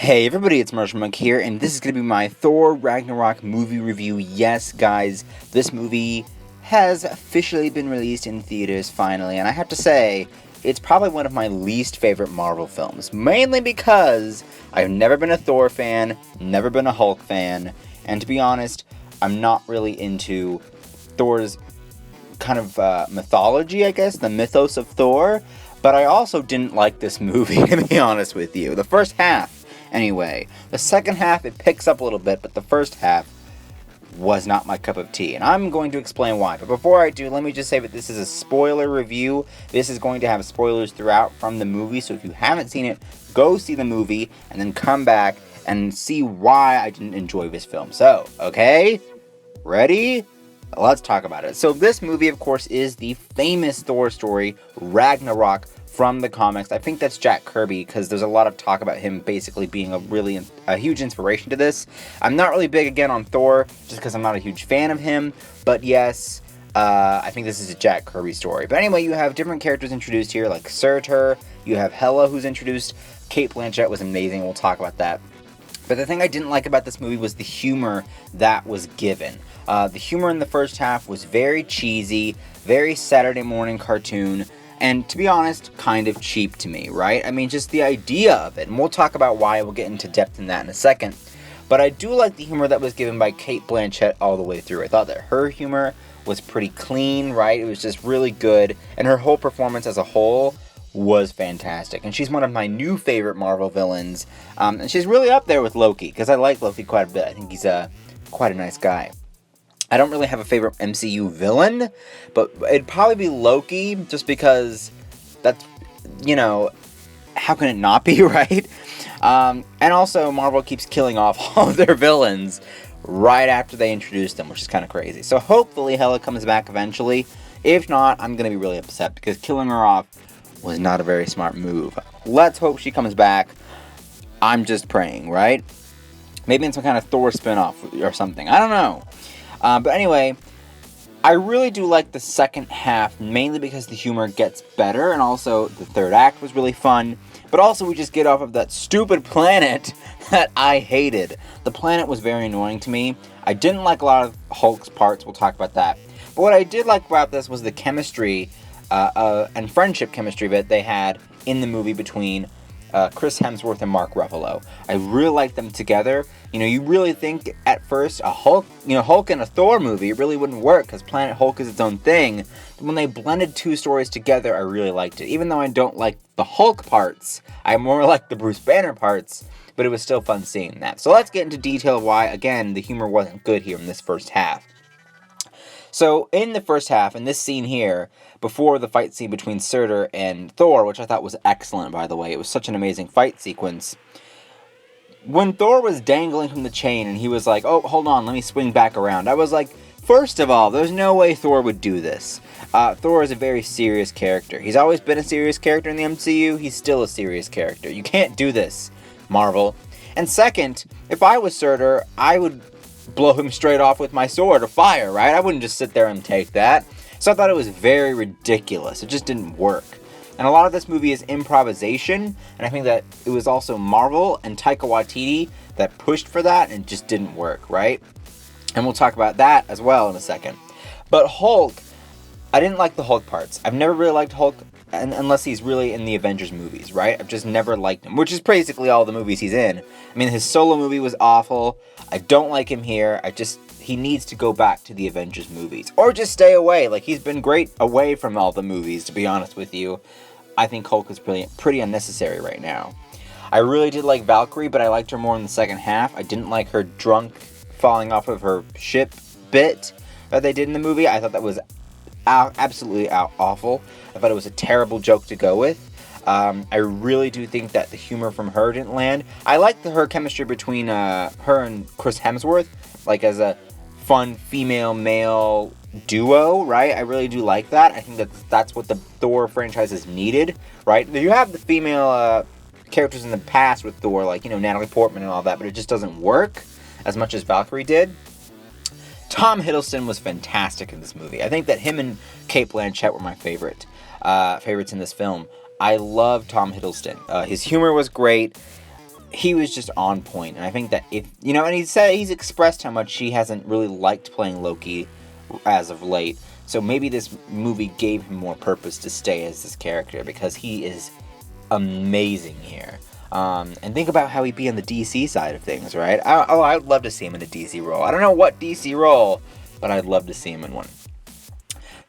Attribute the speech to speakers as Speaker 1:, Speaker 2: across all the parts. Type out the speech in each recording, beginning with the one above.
Speaker 1: Hey everybody, it's Marshall Monk here, and this is going to be my Thor Ragnarok movie review. Yes, guys, this movie has officially been released in theaters finally, and I have to say, it's probably one of my least favorite Marvel films, mainly because I've never been a Thor fan, never been a Hulk fan, and to be honest, I'm not really into Thor's kind of mythology, I guess, the mythos of Thor, but I also didn't like this movie, to be honest with you. The first half, anyway. The second half, it picks up a little bit, but the first half was not my cup of tea, and I'm going to explain why. But before I do, let me just say that this is a spoiler review. This is going to have spoilers throughout from the movie, so if you haven't seen it, go see the movie, and then come back and see why I didn't enjoy this film. So, okay? Ready? Let's talk about it. So this movie, of course, is the famous Thor story, Ragnarok, from the comics. I think that's Jack Kirby, because there's a lot of talk about him basically being a huge inspiration to this. I'm not really big, again, on Thor, just because I'm not a huge fan of him, but yes, I think this is a Jack Kirby story. But anyway, you have different characters introduced here, like Surtur, you have Hela, who's introduced. Kate Blanchett was amazing, we'll talk about that. But the thing I didn't like about this movie was the humor that was given. The humor in the first half was very cheesy, very Saturday morning cartoon, and to be honest, kind of cheap to me, right? I mean, just the idea of it, and we'll talk about why, we'll get into depth in that in a second. But I do like the humor that was given by Kate Blanchett all the way through. I thought that her humor was pretty clean, right? It was just really good, and her whole performance as a whole was fantastic. And she's one of my new favorite Marvel villains, and she's really up there with Loki, because I like Loki quite a bit. I think he's quite a nice guy. I don't really have a favorite MCU villain, but it'd probably be Loki, just because that's, how can it not be, right? And also, Marvel keeps killing off all of their villains right after they introduce them, which is kind of crazy. So hopefully Hela comes back eventually. If not, I'm going to be really upset, because killing her off was not a very smart move. Let's hope she comes back. I'm just praying, right? Maybe in some kind of Thor spinoff or something. I don't know. But anyway, I really do like the second half, mainly because the humor gets better, and also the third act was really fun. But also we just get off of that stupid planet that I hated. The planet was very annoying to me. I didn't like a lot of Hulk's parts. We'll talk about that. But what I did like about this was the chemistry and friendship chemistry that they had in the movie between Chris Hemsworth and Mark Ruffalo. I really liked them together. You really think at first a Hulk and a Thor movie, it really wouldn't work, because Planet Hulk is its own thing. But when they blended two stories together, I really liked it. Even though I don't like the Hulk parts, I more like the Bruce Banner parts, but it was still fun seeing that. So let's get into detail of why, again, the humor wasn't good here in this first half. So, in the first half, in this scene here, before the fight scene between Surtur and Thor, which I thought was excellent, by the way, it was such an amazing fight sequence. When Thor was dangling from the chain and he was like, oh, hold on, let me swing back around, I was like, first of all, there's no way Thor would do this. Thor is a very serious character. He's always been a serious character in the MCU, he's still a serious character. You can't do this, Marvel. And second, if I was Surtur, I would blow him straight off with my sword or fire, right? I wouldn't just sit there and take that. So I thought it was very ridiculous. It just didn't work. And a lot of this movie is improvisation, and I think that it was also Marvel and Taika Waititi that pushed for that, and it just didn't work, right? And we'll talk about that as well in a second. But Hulk, I didn't like the Hulk parts. I've never really liked Hulk unless he's really in the Avengers movies, right? I've just never liked him, which is basically all the movies he's in. I mean, his solo movie was awful. I don't like him here. He needs to go back to the Avengers movies. Or just stay away. Like, he's been great away from all the movies, to be honest with you. I think Hulk is pretty unnecessary right now. I really did like Valkyrie, but I liked her more in the second half. I didn't like her drunk falling off of her ship bit that they did in the movie. I thought that was absolutely awful. I thought it was a terrible joke to go with. I really do think that the humor from her didn't land. I liked her chemistry between her and Chris Hemsworth, like as a fun female-male duo, right? I really do like that. I think that's what the Thor franchise has needed, right? You have the female characters in the past with Thor, like, Natalie Portman and all that, but it just doesn't work as much as Valkyrie did. Tom Hiddleston was fantastic in this movie. I think that him and Kate Blanchett were my favorites in this film. I love Tom Hiddleston. His humor was great. he was just on point. And I think that if, and he's expressed how much he hasn't really liked playing Loki as of late. So maybe this movie gave him more purpose to stay as this character, because he is amazing here. And think about how he'd be on the DC side of things, right? I'd love to see him in a DC role. I don't know what DC role, but I'd love to see him in one.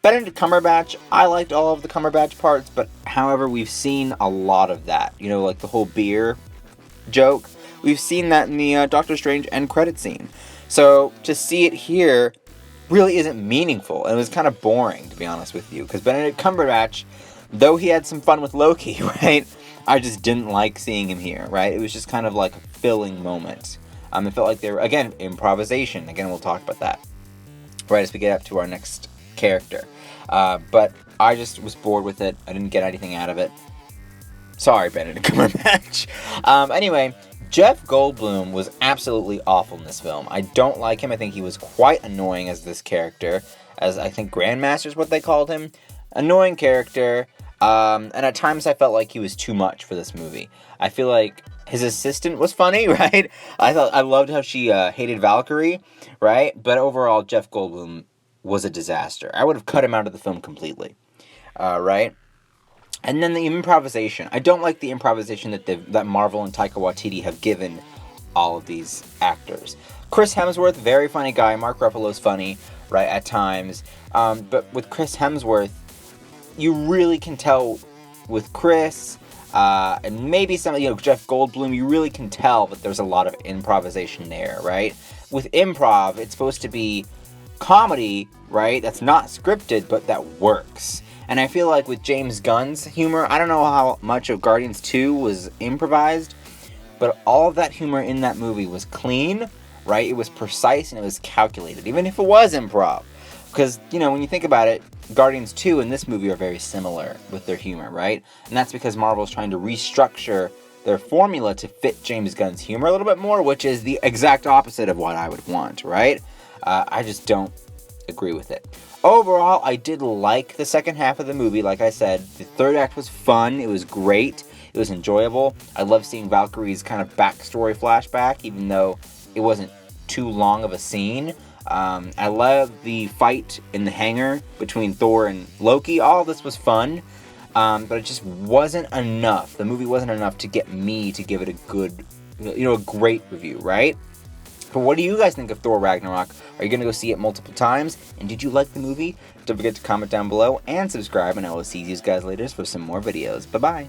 Speaker 1: Benedict Cumberbatch, I liked all of the Cumberbatch parts, but however, we've seen a lot of that. Like the whole beer joke. We've seen that in the Doctor Strange end credit scene. So to see it here really isn't meaningful. And it was kind of boring, to be honest with you. Because Benedict Cumberbatch, though he had some fun with Loki, right? I just didn't like seeing him here, right? It was just kind of like a filling moment. It felt like they were, again, improvisation. Again, we'll talk about that right as we get up to our next character. But I just was bored with it. I didn't get anything out of it. Sorry, Benedict Cumberbatch. Anyway, Jeff Goldblum was absolutely awful in this film. I don't like him. I think he was quite annoying as this character. As I think Grandmaster is what they called him. Annoying character. And at times I felt like he was too much for this movie. I feel like his assistant was funny, right? I loved how she hated Valkyrie, right? But overall, Jeff Goldblum was a disaster. I would have cut him out of the film completely, right? And then the improvisation. I don't like the improvisation that Marvel and Taika Waititi have given all of these actors. Chris Hemsworth, very funny guy. Mark Ruffalo's funny, right, at times. But with Chris Hemsworth, you really can tell with Chris, and maybe some, Jeff Goldblum, you really can tell that there's a lot of improvisation there, right? With improv, it's supposed to be comedy, right? That's not scripted, but that works. And I feel like with James Gunn's humor, I don't know how much of Guardians 2 was improvised, but all of that humor in that movie was clean, right? It was precise and it was calculated, even if it was improv. Because, when you think about it, Guardians 2 and this movie are very similar with their humor, right? And that's because Marvel's trying to restructure their formula to fit James Gunn's humor a little bit more, which is the exact opposite of what I would want, right? I just don't agree with it. Overall, I did like the second half of the movie. Like I said, the third act was fun. It was great. It was enjoyable. I love seeing Valkyrie's kind of backstory flashback, even though it wasn't too long of a scene. I love the fight in the hangar between Thor and Loki. All of this was fun, but it just wasn't enough. The movie wasn't enough to get me to give it a good, a great review, right? But what do you guys think of Thor Ragnarok? Are you going to go see it multiple times? And did you like the movie? Don't forget to comment down below and subscribe, and I will see you guys later for some more videos. Bye-bye.